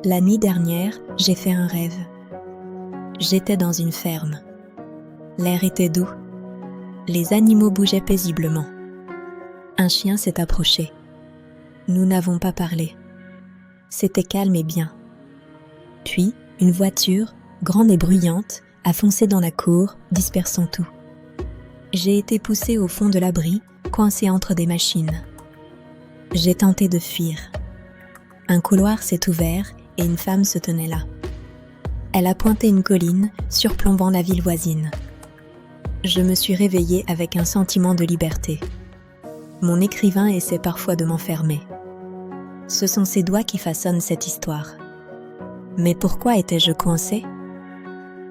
La nuit dernière, j'ai fait un rêve. J'étais dans une ferme. L'air était doux. Les animaux bougeaient paisiblement. Un chien s'est approché. Nous n'avons pas parlé. C'était calme et bien. Puis, une voiture, grande et bruyante, a foncé dans la cour, dispersant tout. J'ai été poussée au fond de l'abri, coincée entre des machines. J'ai tenté de fuir. Un couloir s'est ouvert et une femme se tenait là. Elle a pointé une colline, surplombant la ville voisine. Je me suis réveillée avec un sentiment de liberté. Mon écrivain essaie parfois de m'enfermer. Ce sont ses doigts qui façonnent cette histoire. Mais pourquoi étais-je coincée ?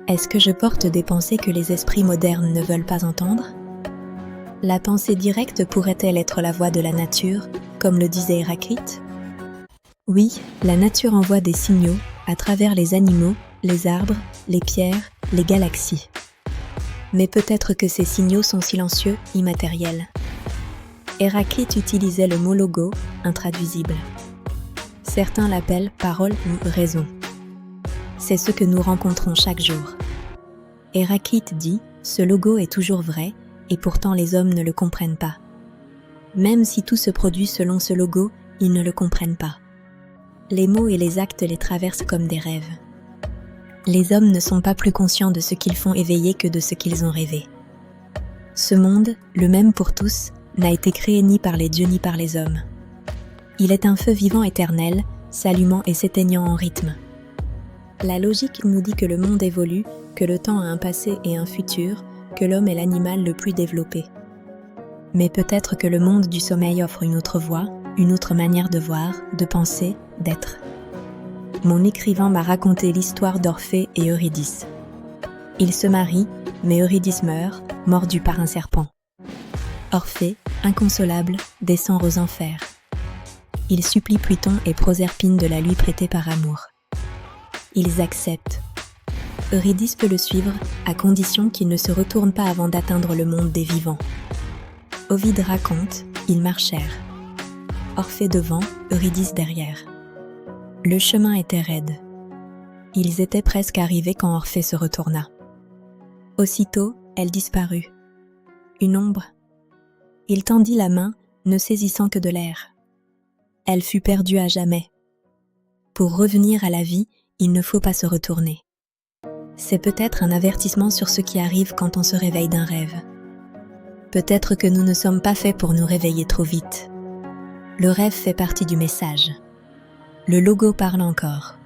Est-ce que je porte des pensées que les esprits modernes ne veulent pas entendre ? La pensée directe pourrait-elle être la voix de la nature, comme le disait Héraclite ? Oui, la nature envoie des signaux à travers les animaux, les arbres, les pierres, les galaxies. Mais peut-être que ces signaux sont silencieux, immatériels. Héraclite utilisait le mot logo, intraduisible. Certains l'appellent parole ou raison. C'est ce que nous rencontrons chaque jour. Héraclite dit « ce logo est toujours vrai » et pourtant les hommes ne le comprennent pas. Même si tout se produit selon ce logo, ils ne le comprennent pas. Les mots et les actes les traversent comme des rêves. Les hommes ne sont pas plus conscients de ce qu'ils font éveiller que de ce qu'ils ont rêvé. Ce monde, le même pour tous, n'a été créé ni par les dieux ni par les hommes. Il est un feu vivant éternel, s'allumant et s'éteignant en rythme. La logique nous dit que le monde évolue, que le temps a un passé et un futur, que l'homme est l'animal le plus développé. Mais peut-être que le monde du sommeil offre une autre voie, une autre manière de voir, de penser, d'être. Mon écrivain m'a raconté l'histoire d'Orphée et Eurydice. Ils se marient, mais Eurydice meurt, mordu par un serpent. Orphée, inconsolable, descend aux enfers. Il supplie Pluton et Proserpine de la lui prêter par amour. Ils acceptent. Eurydice peut le suivre, à condition qu'il ne se retourne pas avant d'atteindre le monde des vivants. Ovide raconte, ils marchèrent. Orphée devant, Eurydice derrière. Le chemin était raide. Ils étaient presque arrivés quand Orphée se retourna. Aussitôt, elle disparut. Une ombre. Il tendit la main, ne saisissant que de l'air. Elle fut perdue à jamais. Pour revenir à la vie, il ne faut pas se retourner. C'est peut-être un avertissement sur ce qui arrive quand on se réveille d'un rêve. Peut-être que nous ne sommes pas faits pour nous réveiller trop vite. Le rêve fait partie du message. Le logo parle encore.